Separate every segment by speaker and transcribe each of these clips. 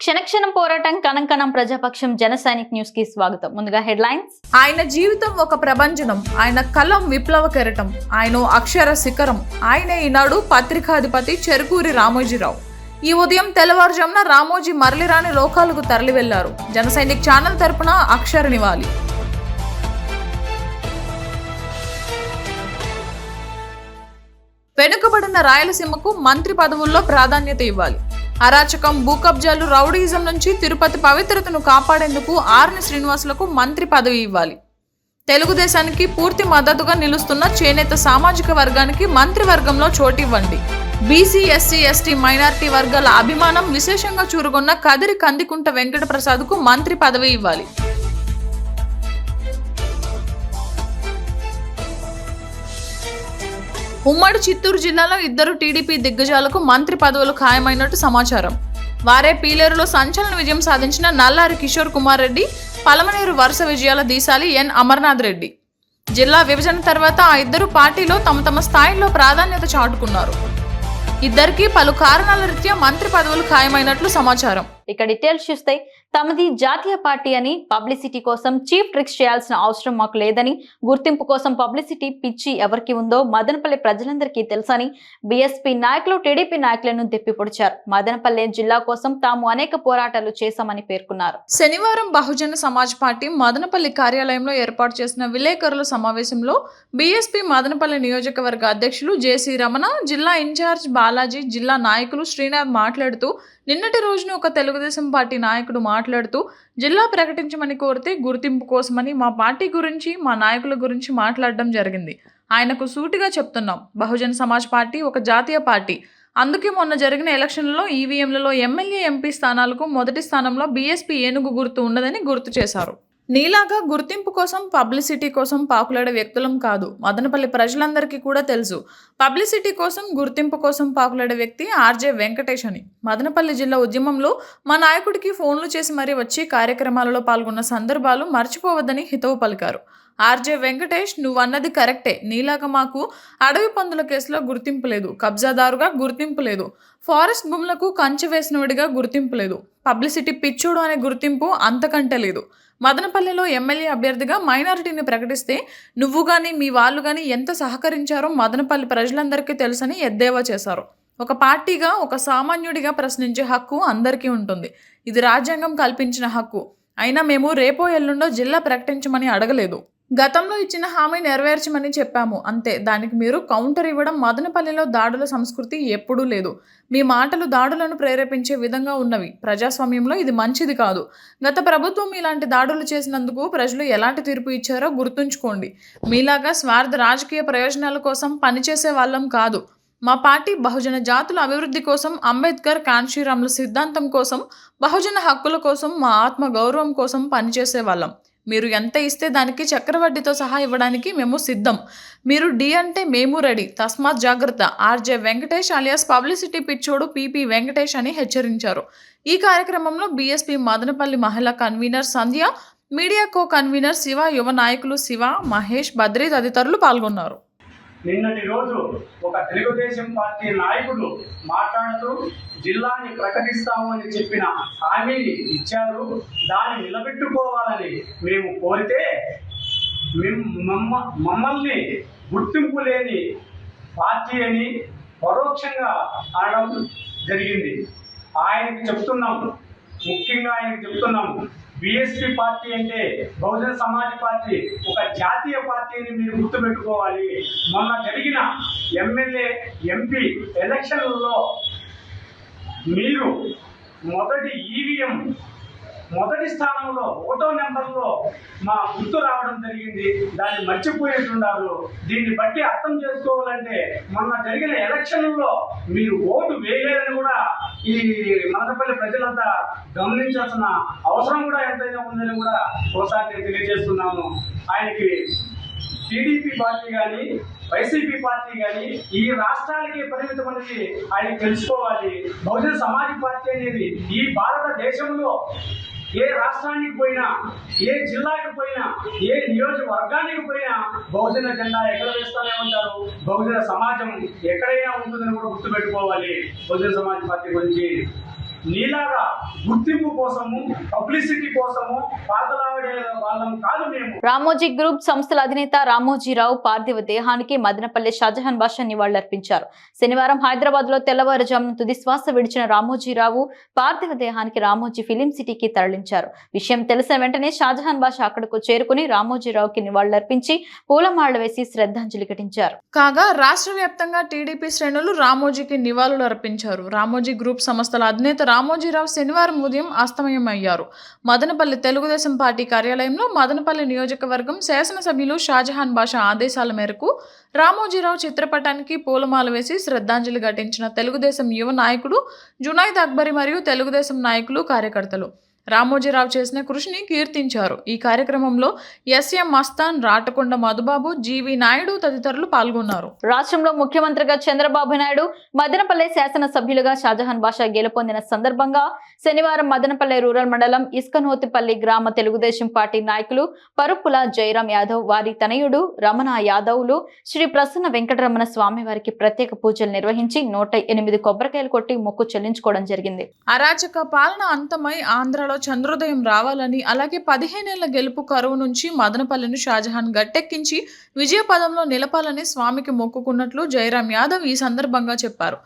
Speaker 1: క్షణక్షణం పోరాటం కణంకణం ప్రజాపక్షం జన సైనిక్ న్యూస్ కి స్వాగతం. ముందుగా హెడ్లైన్స్.
Speaker 2: ఆయన జీవితం ఒక ప్రభంజనం, ఆయన కలం విప్లవ కెరటం, ఆయన అక్షర శిఖరం. ఆయనే ఈనాడు పత్రికాధిపతి చెరుకూరి రామోజీరావు. ఈ ఉదయం తెల్లవారుజామున రామోజీ మరలిరాని లోకాలకు తరలి వెళ్లారు. జన సైనిక్ ఛానల్ తరపున అక్షర నివాళి. వెనుకబడిన రాయలసీమకు మంత్రి పదవుల్లో ప్రాధాన్యత ఇవ్వాలి. అరాచకం, భూకబ్జాలు, రౌడీయిజం నుంచి తిరుపతి పవిత్రతను కాపాడేందుకు ఆర్ని శ్రీనివాసులకు మంత్రి పదవి ఇవ్వాలి. తెలుగుదేశానికి పూర్తి మద్దతుగా నిలుస్తున్న చేనేత సామాజిక వర్గానికి మంత్రివర్గంలో చోటివ్వండి. బీసీ, ఎస్సీ, ఎస్టీ, మైనారిటీ వర్గాల అభిమానం విశేషంగా చూరుగొన్న కదిరి కందికుంట వెంకట ప్రసాద్కు మంత్రి పదవి ఇవ్వాలి. ఉమ్మడి చిత్తూరు జిల్లాలో ఇద్దరు టీడీపీ దిగ్గజాలకు మంత్రి పదవులు ఖాయమైనట్టు సమాచారం. వారే పీలేరులో సంచలన విజయం సాధించిన నల్లారి కిషోర్ కుమార్ రెడ్డి, పలమనేరు వరుస విజయాల దీశాలి ఎన్ అమర్నాథ్ రెడ్డి. జిల్లా విభజన తర్వాత ఆ ఇద్దరు పార్టీలో తమ తమ స్థాయిలో ప్రాధాన్యత చాటుకున్నారు. ఇద్దరికి పలు కారణాల రీత్యా మంత్రి పదవులు ఖాయమైనట్లు సమాచారం.
Speaker 1: ఇక డీటెయిల్స్ చూస్తే, తమది జాతీయ పార్టీ అని పబ్లిసిటీ కోసం చీప్ ట్రిక్స్ చేయాల్సిన అవసరం మాకు లేదని, గుర్తింపు కోసం పబ్లిసిటీ పిచ్చి ఎవరికి ఉందో మదనపల్లి ప్రజలందరికీ తెలుసని బీఎస్పీ నాయకులు టీడీపీ నాయకులను తిప్పిపొడిచారు. మదనపల్లి జిల్లా కోసం తాము అనేక పోరాటాలు చేశామని పేర్కొన్నారు.
Speaker 2: శనివారం బహుజన సమాజ్ పార్టీ మదనపల్లి కార్యాలయంలో ఏర్పాటు చేసిన విలేకరుల సమావేశంలో బీఎస్పీ మదనపల్లి నియోజకవర్గ అధ్యక్షులు జేసీ రమణ, జిల్లా ఇన్ఛార్జ్ బాలాజీ, జిల్లా నాయకులు శ్రీనాథ్ మాట్లాడుతూ, నిన్నటి రోజున ఒక తెలుగుదేశం పార్టీ నాయకుడు మాట్లాడుతూ జిల్లా ప్రకటించమని కోరితే గుర్తింపు కోసమని మా పార్టీ గురించి, మా నాయకుల గురించి మాట్లాడడం జరిగింది. ఆయనకు సూటిగా చెప్తున్నాం, బహుజన సమాజ్ పార్టీ ఒక జాతీయ పార్టీ. అందుకే మొన్న జరిగిన ఎలక్షన్లలో ఈవీఎంలలో ఎమ్మెల్యే, ఎంపీ స్థానాలకు మొదటి స్థానంలో బీఎస్పీ ఏనుగు గుర్తు ఉన్నదని గుర్తు చేశారు. నీలాగా గుర్తింపు కోసం, పబ్లిసిటీ కోసం పాకులాడే వ్యక్తులం కాదు. మదనపల్లి ప్రజలందరికీ కూడా తెలుసు. పబ్లిసిటీ కోసం, గుర్తింపు కోసం పాకులాడే వ్యక్తి ఆర్జే వెంకటేష్ అని. మదనపల్లి జిల్లా ఉద్యమంలో మా నాయకుడికి ఫోన్లు చేసి మరీ వచ్చి కార్యక్రమాలలో పాల్గొన్న సందర్భాలు మర్చిపోవద్దని హితవు పలికారు. ఆర్జే వెంకటేష్, నువ్వన్నది కరెక్టే. నీలాగా మాకు అడవి పందుల కేసులో గుర్తింపు లేదు, కబ్జాదారుగా గుర్తింపు లేదు, ఫారెస్ట్ భూములకు కంచె వేసినవాడిగా గుర్తింపు లేదు, పబ్లిసిటీ పిచ్చోడు అనే గుర్తింపు అంతకంటే లేదు. మదనపల్లిలో ఎమ్మెల్యే అభ్యర్థిగా మైనారిటీని ప్రకటిస్తే నువ్వు కానీ మీ వాళ్ళు కానీ ఎంత సహకరించారో మదనపల్లి ప్రజలందరికీ తెలుసని ఎద్దేవా చేశారు. ఒక పార్టీగా, ఒక సామాన్యుడిగా ప్రశ్నించే హక్కు అందరికీ ఉంటుంది. ఇది రాజ్యాంగం కల్పించిన హక్కు. అయినా మేము రేపో ఎల్లుండో జిల్లా ప్రకటించమని అడగలేదు. గతంలో ఇచ్చిన హామీ నెరవేర్చమని చెప్పాము అంతే. దానికి మీరు కౌంటర్ ఇవ్వడం. మదనపల్లిలో దాడుల సంస్కృతి ఎప్పుడూ లేదు. మీ మాటలు దాడులను ప్రేరేపించే విధంగా ఉన్నవి. ప్రజాస్వామ్యంలో ఇది మంచిది కాదు. గత ప్రభుత్వం ఇలాంటి దాడులు చేసినందుకు ప్రజలు ఎలాంటి తీర్పు ఇచ్చారో గుర్తుంచుకోండి. మీలాగా స్వార్థ రాజకీయ ప్రయోజనాల కోసం పనిచేసే వాళ్ళం కాదు. మా పార్టీ బహుజన జాతుల అభివృద్ధి కోసం, అంబేద్కర్, కాన్షీరాముల సిద్ధాంతం కోసం, బహుజన హక్కుల కోసం, మా ఆత్మ గౌరవం కోసం పనిచేసే వాళ్ళం. మీరు ఎంత ఇస్తే దానికి చక్రవడ్డీతో సహా ఇవ్వడానికి మేము సిద్ధం. మీరు డి అంటే మేము రెడీ. తస్మాత్ జాగ్రత్త. ఆర్జే వెంకటేష్ అలియాస్ పబ్లిసిటీ పిచ్చోడు పీపీ వెంకటేష్ అని హెచ్చరించారు. ఈ కార్యక్రమంలో బీఎస్పీ మదనపల్లి మహిళా కన్వీనర్ సంధ్య, మీడియా కో కన్వీనర్ శివ, యువ నాయకులు శివ, మహేష్, బద్రీ తదితరులు పాల్గొన్నారు.
Speaker 3: నిన్నటి రోజు ఒక తెలుగుదేశం పార్టీ నాయకుడు మాట్లాడుతూ జిల్లాని ప్రకటిస్తామని చెప్పిన హామీని ఇచ్చారు. దాన్ని నిలబెట్టుకోవాలని మేము కోరితే మమ్మల్ని గుర్తింపు లేని పార్టీ అని పరోక్షంగా అనడం జరిగింది. ముఖ్యంగా ఆయనకి చెప్తున్నాము, బీఎస్పీ పార్టీ అంటే బహుజన సమాజ్ పార్టీ ఒక జాతీయ పార్టీ అని మీరు గుర్తుపెట్టుకోవాలి. మొన్న జరిగిన ఎమ్మెల్యే, ఎంపీ ఎలక్షన్లలో మీరు మొదటి ఈవీఎం మొదటి స్థానంలో 1వ నెంబర్లో మా గుర్తు రావడం జరిగింది. దాన్ని మర్చిపోయేట్టున్నారు. దీన్ని బట్టి అర్థం చేసుకోవాలంటే మొన్న జరిగిన ఎలక్షన్లలో మీరు ఓటు వేయలేదని కూడా ఈ మదనపల్లి ప్రజలంతా గమనించాల్సిన అవసరం కూడా ఎంతైనా ఉందని కూడా ఒకసారి నేను తెలియజేస్తున్నాను. ఆయనకి టీడీపీ పార్టీ కానీ, వైసీపీ పార్టీ కానీ ఈ రాష్ట్రాలకి పరిమితం అనేది ఆయన తెలుసుకోవాలి. బహుజన సమాజ్ పార్టీ అనేది ఈ భారతదేశంలో ఏ రాష్ట్రానికి పోయినా, ఏ జిల్లాకి పోయినా, ఏ నియోజకవర్గానికి పోయినా బహుజన జెండా ఎక్కడ వేస్తూనే ఉంటారు. బహుజన సమాజం ఎక్కడైనా ఉంటుందని కూడా గుర్తుపెట్టుకోవాలి. బహుజన సమాజ్ పార్టీ గురించి నీలాగా గుర్తింపు కోసము, పబ్లిసిటీ కోసము పాతలాడే వాళ్ళం కాదు మేము.
Speaker 1: రామోజీ గ్రూప్ సంస్థల అధినేత రామోజీరావు పార్థివ దేహానికి మదనపల్లి షాజహాన్ బాషా నివాళులర్పించారు. శనివారం హైదరాబాద్ లో తెల్లవారుజామున తుది శ్వాస విడిచిన రామోజీరావు పార్థివ దేహానికి రామోజీ ఫిలిం సిటీకి తరలించారు. విషయం తెలిసిన వెంటనే షాజహాన్ బాషా అక్కడకు చేరుకుని రామోజీరావుకి నివాళులర్పించి పూలమాల వేసి శ్రద్ధాంజలి ఘటించారు.
Speaker 2: కాగా రాష్ట్ర వ్యాప్తంగా టీడీపీ శ్రేణులు రామోజీకి నివాళులు అర్పించారు. రామోజీ గ్రూప్ సంస్థల అధినేత రామోజీరావు శనివారం ఉదయం అస్తమయమయ్యారు. మదనపల్లి తెలుగుదేశం పార్టీ కార్యాలయంలో మదనపల్లి నియోజకవర్గం శాసనసభ్యులు షాజహాన్ బాషా ఆదేశాల మేరకు రామోజీరావు చిత్రపటానికి పూలమాల వేసి శ్రద్ధాంజలి ఘటించిన తెలుగుదేశం యువ నాయకుడు జునైద్ అక్బరి మరియు తెలుగుదేశం నాయకులు, కార్యకర్తలు రామోజీరావు చేసిన కృషిని కీర్తించారు. ఈ కార్యక్రమంలో ఎస్ఎం మస్తాన్, రాటకొండ మధుబాబు, జీవి నాయుడు తదితరులు పాల్గొన్నారు.
Speaker 1: రాష్ట్రంలో ముఖ్యమంత్రిగా చంద్రబాబు నాయుడు, మదనపల్లి శాసనసభ్యులుగా షాజహాన్ బాషా గెలుపొందిన సందర్భంగా శనివారం మదనపల్లి రూరల్ మండలం ఇస్కనోతిపల్లి గ్రామ తెలుగుదేశం పార్టీ నాయకులు పరుపుల జయరాం యాదవ్, వారి తనయుడు రమణ యాదవ్లు శ్రీ ప్రసన్న వెంకటరమణ స్వామి వారికి ప్రత్యేక పూజలు నిర్వహించి 108 కొబ్బరికాయలు కొట్టి మొక్కు చెల్లించుకోవడం జరిగింది.
Speaker 2: అరాచక పాలన అంతమై ఆంధ్రలో చంద్రోదయం రావాలని, అలాగే 15 ఏళ్ల గెలుపు కరువు నుంచి మదనపల్లిని షాజహాన్ గట్టెక్కించి విజయపదంలో నిలపాలని స్వామికి మొక్కుకున్నట్లు జయరాం యాదవ్ ఈ సందర్భంగా చెప్పారు.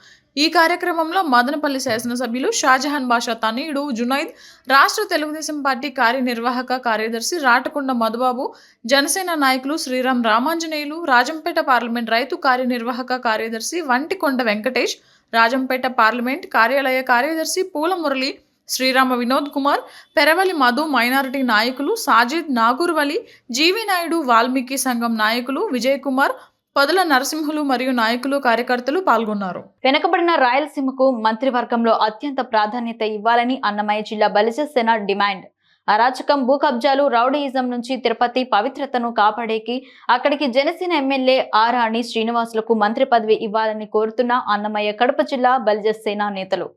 Speaker 2: ఈ కార్యక్రమంలో మదనపల్లి శాసనసభ్యులు షాజహాన్ బాషా తనయుడు జునైద్, రాష్ట్ర తెలుగుదేశం పార్టీ కార్యనిర్వాహక కార్యదర్శి రాటకొండ మధుబాబు, జనసేన నాయకులు శ్రీరామ్ రామాంజనేయులు, రాజంపేట పార్లమెంట్ రైతు కార్యనిర్వాహక కార్యదర్శి వంటికొండ వెంకటేష్, రాజంపేట పార్లమెంట్ కార్యాలయ కార్యదర్శి పూల మురళి, శ్రీరామ వినోద్ కుమార్, పెరవలి మధు, మైనారిటీ నాయకులు సాజిద్, నాగూర్వలి, జీవి నాయుడు, వాల్మీకి సంఘం నాయకులు విజయ్ కుమార్, పొదల నరసింహులు మరియు నాయకులు, కార్యకర్తలు పాల్గొన్నారు.
Speaker 1: వెనుకబడిన రాయలసీమకు మంత్రివర్గంలో అత్యంత ప్రాధాన్యత ఇవ్వాలని అన్నమయ్య జిల్లా బలిజ సేన డిమాండ్. అరాచకం, భూ కబ్జాలు, రౌడీయిజం నుంచి తిరుపతి పవిత్రతను కాపాడేకి అక్కడికి జనసేన ఎమ్మెల్యే ఆరాణి శ్రీనివాసులకు మంత్రి పదవి ఇవ్వాలని కోరుతున్న అన్నమయ్య కడప జిల్లా బలిజ సేన నేతలు.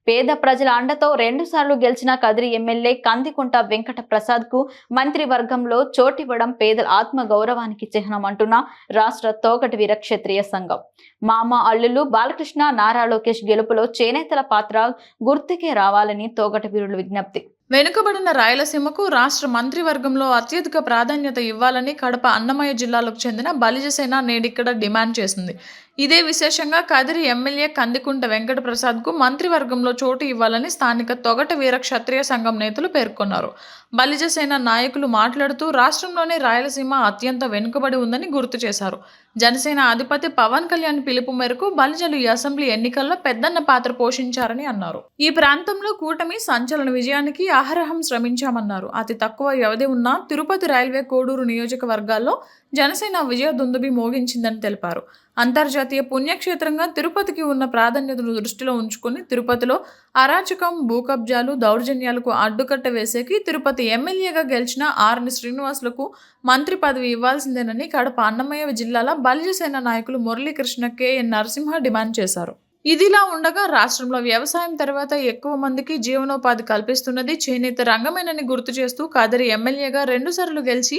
Speaker 1: పేద ప్రజల అండతో 2 సార్లు గెలిచిన కదిరి ఎమ్మెల్యే కందికుంట వెంకట ప్రసాద్ కు మంత్రి వర్గంలో చోటివ్వడం పేదల ఆత్మ గౌరవానికి చిహ్నం అంటున్న రాష్ట్ర తోకటి వీర క్షత్రియ సంఘం. మామ అల్లులు బాలకృష్ణ, నారా లోకేష్ గెలుపులో చేనేతల పాత్ర గుర్తుకే రావాలని తోకటి వీరులు విజ్ఞప్తి.
Speaker 2: వెనుకబడిన రాయలసీమకు రాష్ట్ర మంత్రివర్గంలో అత్యధిక ప్రాధాన్యత ఇవ్వాలని కడప అన్నమయ్య జిల్లాలకు చెందిన బలిజ సేన నేడిక్కడ డిమాండ్ చేసింది. ఇదే విశేషంగా కదిరి ఎమ్మెల్యే కందికుంట వెంకట ప్రసాద్కు మంత్రివర్గంలో చోటు ఇవ్వాలని స్థానిక తొగట వీర క్షత్రియ సంఘం నేతలు పేర్కొన్నారు. బలిజ సేన నాయకులు మాట్లాడుతూ రాష్ట్రంలోనే రాయలసీమ అత్యంత వెనుకబడి ఉందని గుర్తు చేశారు. జనసేన అధిపతి పవన్ కళ్యాణ్ పిలుపు మేరకు బలిజలు ఈ అసెంబ్లీ ఎన్నికల్లో పెద్దన్న పాత్ర పోషించారని అన్నారు. ఈ ప్రాంతంలో కూటమి సంచలన విజయానికి అహరహం శ్రమించామన్నారు. అతి తక్కువ వ్యవధి ఉన్న తిరుపతి, రైల్వే, కోడూరు నియోజకవర్గాల్లో జనసేన విజయ దుందుబి మోగించిందని తెలిపారు. అంతర్జాతీయ పుణ్యక్షేత్రంగా తిరుపతికి ఉన్న ప్రాధాన్యతను దృష్టిలో ఉంచుకుని తిరుపతిలో అరాచకం, భూ కబ్జాలు, దౌర్జన్యాలకు అడ్డుకట్ట వేసేకి తిరుపతి ఎమ్మెల్యేగా గెలిచిన ఆర్ని శ్రీనివాసులకు మంత్రి పదవి ఇవ్వాల్సిందేనని కడప అన్నమయ్య జిల్లాల బలిజ సేన నాయకులు మురళీకృష్ణ, కెఎన్ నరసింహ డిమాండ్ చేశారు. ఇదిలా ఉండగా రాష్ట్రంలో వ్యవసాయం తర్వాత ఎక్కువ మందికి జీవనోపాధి కల్పిస్తున్నది చేనేత రంగమేనని గుర్తు చేస్తూ కదిరి ఎమ్మెల్యేగా 2 సార్లు గెలిచి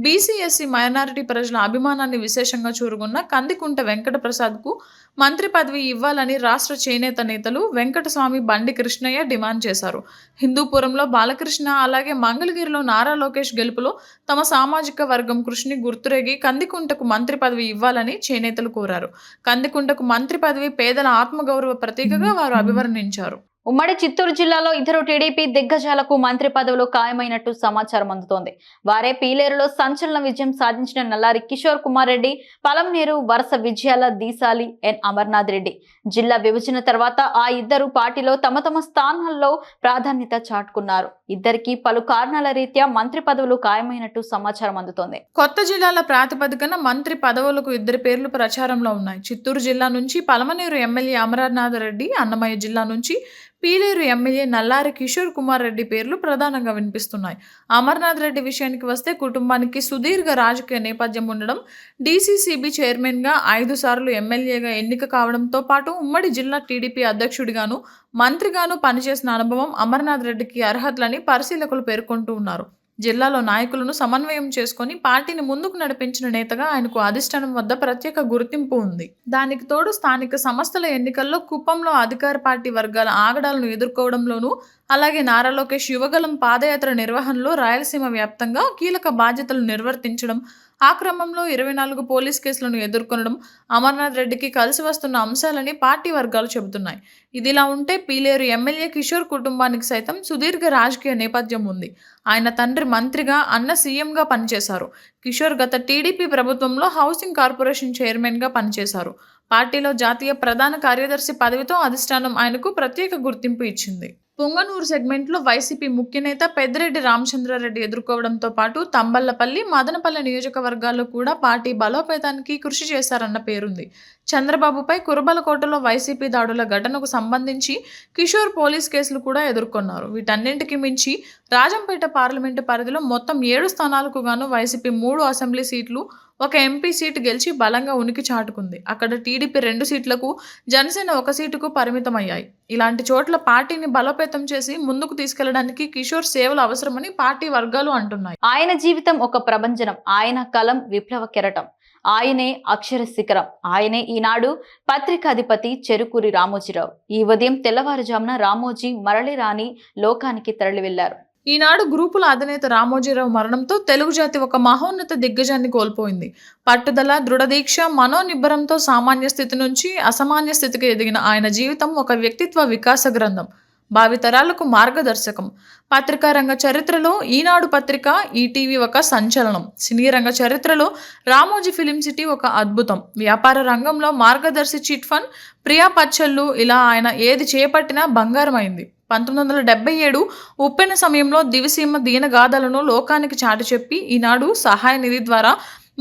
Speaker 2: బీసీ, ఎస్సీ, మైనారిటీ ప్రజల అభిమానాన్ని విశేషంగా చూరుకున్న కందికుంట వెంకట ప్రసాద్కు మంత్రి పదవి ఇవ్వాలని రాష్ట్ర చేనేత నేతలు వెంకటస్వామి, బండి కృష్ణయ్య డిమాండ్ చేశారు. హిందూపురంలో బాలకృష్ణ, అలాగే మంగళగిరిలో నారా లోకేష్ గెలుపులో తమ సామాజిక వర్గం కృషిని గుర్తురేగి కందికుంటకు మంత్రి పదవి ఇవ్వాలని చేనేతలు కోరారు. కందికుంటకు మంత్రి పదవి పేదల ఆత్మగౌరవ ప్రతీకగా వారు అభివర్ణించారు.
Speaker 1: ఉమ్మడి చిత్తూరు జిల్లాలో ఇద్దరు టీడీపీ దిగ్గజాలకు మంత్రి పదవులు ఖాయమైనట్టు సమాచారం అందుతోంది. వారే పీలేరులో సంచలన విజయం సాధించిన నల్లారి కిషోర్ కుమార్ రెడ్డి, పలంనేరు వరుస విజయాల దీసాలి ఎన్ అమర్నాథ్ రెడ్డి. జిల్లా విభజన తర్వాత ఆ ఇద్దరు పార్టీలో తమ తమ స్థానాల్లో ప్రాధాన్యత చాటుకున్నారు. ఇద్దరికి పలు కారణాల రీత్యా మంత్రి పదవులు ఖాయమైనట్టు సమాచారం అందుతోంది.
Speaker 2: కొత్త జిల్లాల ప్రాతిపదికన మంత్రి పదవులకు 2 పేర్లు ప్రచారంలో ఉన్నాయి. చిత్తూరు జిల్లా నుంచి పలమనేరు ఎమ్మెల్యే అమర్నాథ్ రెడ్డి, అన్నమయ్య జిల్లా నుంచి పీలేరు ఎమ్మెల్యే నల్లారి కిషోర్ కుమార్ రెడ్డి పేర్లు ప్రధానంగా వినిపిస్తున్నాయి. అమర్నాథ్ రెడ్డి విషయానికి వస్తే కుటుంబానికి సుదీర్ఘ రాజకీయ నేపథ్యం ఉండడం, డీసీసీబీ చైర్మన్గా 5 సార్లు ఎమ్మెల్యేగా ఎన్నిక కావడంతో పాటు ఉమ్మడి జిల్లా టీడీపీ అధ్యక్షుడిగాను, మంత్రిగాను పనిచేసిన అనుభవం అమర్నాథ్ రెడ్డికి అర్హతలని పరిశీలకులు పేర్కొంటూ ఉన్నారు. జిల్లాలో నాయకులను సమన్వయం చేసుకొని పార్టీని ముందుకు నడిపించిన నేతగా ఆయనకు అధిష్టానం వద్ద ప్రత్యేక గుర్తింపు ఉంది. దానికి తోడు స్థానిక సంస్థల ఎన్నికల్లో కుప్పంలో అధికార పార్టీ వర్గాల ఆగడాలను ఎదుర్కోవడంలోనూ, అలాగే నారా లోకేష్ యువగలం పాదయాత్ర నిర్వహణలో రాయలసీమ వ్యాప్తంగా కీలక బాధ్యతలు నిర్వర్తించడం, ఆ క్రమంలో 24 పోలీస్ కేసులను ఎదుర్కొనడం అమర్నాథ్ రెడ్డికి కలిసి వస్తున్న అంశాలని పార్టీ వర్గాలు చెబుతున్నాయి. ఇదిలా ఉంటే పీలేరు ఎమ్మెల్యే కిషోర్ కుటుంబానికి సైతం సుదీర్ఘ రాజకీయ నేపథ్యం ఉంది. ఆయన తండ్రి మంత్రిగా, అన్న సీఎంగా పనిచేశారు. కిషోర్ గత టీడీపీ ప్రభుత్వంలో హౌసింగ్ కార్పొరేషన్ చైర్మన్గా పనిచేశారు. పార్టీలో జాతీయ ప్రధాన కార్యదర్శి పదవితో అధిష్టానం ఆయనకు ప్రత్యేక గుర్తింపు ఇచ్చింది. పొంగనూరు సెగ్మెంట్లో వైసీపీ ముఖ్య నేత పెద్దిరెడ్డి రామచంద్రారెడ్డి ఎదుర్కోవడంతో పాటు తంబళ్లపల్లి, మదనపల్లి నియోజకవర్గాల్లో కూడా పార్టీ బలోపేతానికి కృషి చేశారన్న పేరుంది. చంద్రబాబుపై కురబలకోటలో వైసీపీ దాడుల ఘటనకు సంబంధించి కిషోర్ పోలీస్ కేసులు కూడా ఎదుర్కొన్నారు. వీటన్నింటికి మించి రాజంపేట పార్లమెంటు పరిధిలో మొత్తం 7 స్థానాలకు గాను వైసీపీ 3 అసెంబ్లీ సీట్లు, 1 ఎంపీ సీటు గెలిచి బలంగా ఉనికి చాటుకుంది. అక్కడ టీడీపీ 2 సీట్లకు, జనసేన 1 సీటుకు పరిమితమయ్యాయి. ఇలాంటి చోట్ల పార్టీని బలోపేతం చేసి ముందుకు తీసుకెళ్లడానికి కిషోర్ సేవలు అవసరమని పార్టీ వర్గాలు అంటున్నాయి.
Speaker 1: ఆయన జీవితం ఒక ప్రభంజనం. ఆయన కలం విప్లవ కెరటం. ఆయనే అక్షర శిఖరం. ఆయనే ఈనాడు పత్రికాధిపతి చెరుకూరి రామోజీరావు. ఈ ఉదయం తెల్లవారుజామున రామోజీ మరలి రాని లోకానికి తరలి వెళ్లారు.
Speaker 2: ఈనాడు గ్రూపుల అధినేత రామోజీరావు మరణంతో తెలుగు జాతి ఒక మహోన్నత దిగ్గజాన్ని కోల్పోయింది. పట్టుదల, దృఢదీక్ష, మనోనిబ్బరంతో సామాన్య స్థితి నుంచి అసామాన్య స్థితికి ఎదిగిన ఆయన జీవితం ఒక వ్యక్తిత్వ వికాస గ్రంథం, భావితరాలకు మార్గదర్శకం. పత్రికా రంగ చరిత్రలో ఈనాడు పత్రిక, ఈటీవీ ఒక సంచలనం. సినీ రంగ చరిత్రలో రామోజీ ఫిలిం సిటీ ఒక అద్భుతం. వ్యాపార రంగంలో మార్గదర్శి, చిట్ ఫండ్, ప్రియా పచ్చళ్ళు, ఇలా ఆయన ఏది చేపట్టినా బంగారమైంది. 1977 ఉప్పెన సమయంలో దివిసీమ దీనగాథలను లోకానికి చాటి చెప్పి ఈనాడు సహాయ నిధి ద్వారా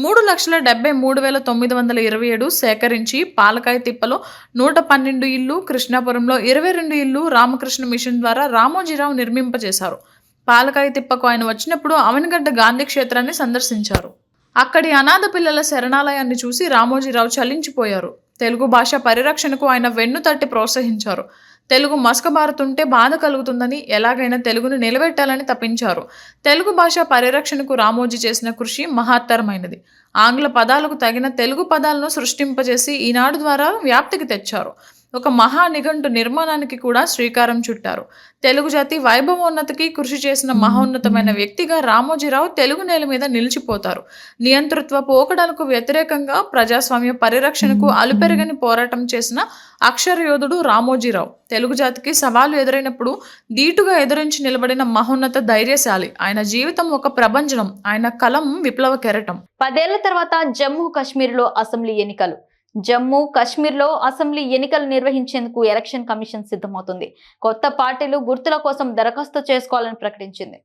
Speaker 2: 3,73,927 సేకరించి పాలకాయ తిప్పలో 112 ఇళ్లు, కృష్ణాపురంలో 22 ఇళ్లు రామకృష్ణ మిషన్ ద్వారా రామోజీరావు నిర్మింపజేశారు. పాలకాయ తిప్పకు ఆయన వచ్చినప్పుడు అవనిగడ్డ గాంధీ క్షేత్రాన్ని సందర్శించారు. అక్కడి అనాథ పిల్లల శరణాలయాన్ని చూసి రామోజీరావు చలించిపోయారు. తెలుగు భాష పరిరక్షణకు ఆయన వెన్ను తట్టి ప్రోత్సహించారు. తెలుగు మసకబారుతుంటే బాధ కలుగుతుందని, ఎలాగైనా తెలుగును నిలబెట్టాలని తప్పించారు. తెలుగు భాష పరిరక్షణకు రామోజీ చేసిన కృషి మహత్తరమైనది. ఆంగ్ల పదాలకు తగిన తెలుగు పదాలను సృష్టింపజేసి ఈనాడు ద్వారా వ్యాప్తికి తెచ్చారు. ఒక మహా నిఘంటు నిర్మాణానికి కూడా శ్రీకారం చుట్టారు. తెలుగు జాతి వైభవోన్నతికి కృషి చేసిన మహోన్నతమైన వ్యక్తిగా రామోజీరావు తెలుగు నేల మీద నిలిచిపోతారు. నియంతృత్వ పోకడలకు వ్యతిరేకంగా ప్రజాస్వామ్య పరిరక్షణకు అలుపెరగని పోరాటం చేసిన అక్షర యోధుడు రామోజీరావు. తెలుగు జాతికి సవాలు ఎదురైనప్పుడు ధీటుగా ఎదురించి నిలబడిన మహోన్నత ధైర్యశాలి. ఆయన జీవితం ఒక ప్రభంజనం. ఆయన కలం విప్లవ కెరటం.
Speaker 1: 10 ఏళ్ల తర్వాత జమ్మూ కాశ్మీర్లో అసెంబ్లీ ఎన్నికలు. జమ్మూ కాశ్మీర్లో అసెంబ్లీ ఎన్నికలు నిర్వహించేందుకు ఎలక్షన్ కమిషన్ సిద్ధమవుతుంది. కొత్త పార్టీలు గుర్తుల కోసం దరఖాస్తు చేసుకోవాలని ప్రకటించింది.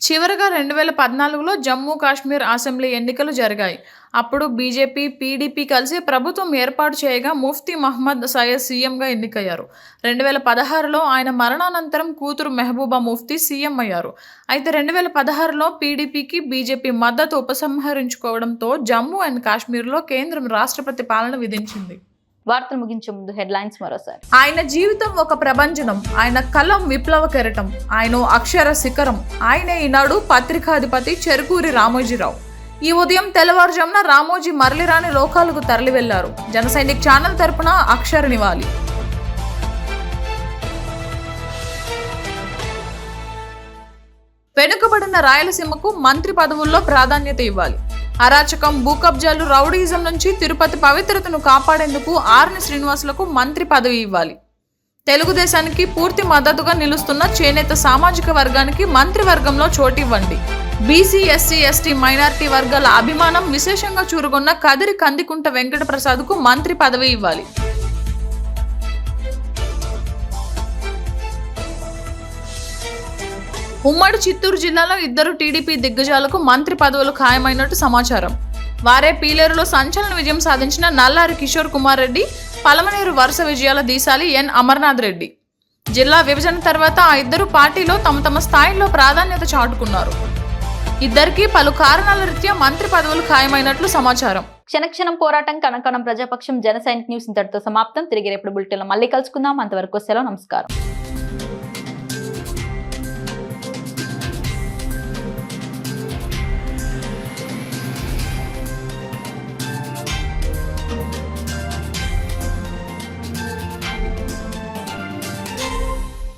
Speaker 2: చివరగా 2014లో జమ్మూ కాశ్మీర్ అసెంబ్లీ ఎన్నికలు జరిగాయి. అప్పుడు బీజేపీ, పీడీపీ కలిసి ప్రభుత్వం ఏర్పాటు చేయగా ముఫ్తీ మహ్మద్ సయద్ సీఎంగా ఎన్నికయ్యారు. 2016లో ఆయన మరణానంతరం కూతురు మెహబూబా ముఫ్తీ సీఎం అయ్యారు. అయితే 2016లో పీడీపీకి బీజేపీ మద్దతు ఉపసంహరించుకోవడంతో జమ్మూ అండ్ కాశ్మీర్లో కేంద్రం రాష్ట్రపతి పాలన విధించింది.
Speaker 1: వార్తలు ముగించే ముందు హెడ్లైన్స్ మరోసారి.
Speaker 2: ఆయన జీవితం ఒక ప్రభంజనం. ఆయన కలం విప్లవ కెరటం. ఆయన అక్షర శిఖరం. ఆయనే ఈనాడు పత్రికాధిపతి చెరుకూరి రామోజీరావు. ఈ ఉదయం తెల్లవారుజామున రామోజీ మరలిరాని లోకాలకు తరలి వెళ్లారు. జన సైనిక్ ఛానల్ తరపున అక్షర నివాళి. వెనుకబడిన రాయలసీమకు మంత్రి పదవుల్లో ప్రాధాన్యత ఇవ్వాలి. అరాచకం, భూకబ్జాలు, రౌడీయిజం నుంచి తిరుపతి పవిత్రతను కాపాడేందుకు ఆర్ని శ్రీనివాసులకు మంత్రి పదవి ఇవ్వాలి. తెలుగుదేశానికి పూర్తి మద్దతుగా నిలుస్తున్న చేనేత సామాజిక వర్గానికి మంత్రివర్గంలో చోటివ్వండి. బీసీ, ఎస్సీ, ఎస్టీ, మైనారిటీ వర్గాల అభిమానం విశేషంగా చూరుగొన్న కదిరి కందికుంట వెంకట ప్రసాద్కు మంత్రి పదవి ఇవ్వాలి. ఉమ్మడి చిత్తూరు జిల్లాలో 2 టీడీపీ దిగ్గజాలకు మంత్రి పదవులు ఖాయమైనట్టు సమాచారం. వారే పీలేరులో సంచలన విజయం సాధించిన నల్లారి కిషోర్ కుమార్ రెడ్డి, పలమనేరు వరుస విజయాల దీశాలి ఎన్ అమర్నాథ్ రెడ్డి. జిల్లా విభజన తర్వాత ఆ ఇద్దరు పార్టీలో తమ స్థాయిలో ప్రాధాన్యత చాటుకున్నారు. ఇద్దరికి పలు కారణాల రీత్యా మంత్రి పదవులు ఖాయమైనట్లు సమాచారం.
Speaker 1: క్షణక్షణం పోరాటం, కణకణం ప్రజాపక్షం. జన సైనిక్ న్యూస్ ఇంతటితో సమాప్తం. తిరిగి రేపటి బులెటిన్లో మళ్ళీ కలుసుకుందాం. అంతవరకు సెలవు. నమస్కారం.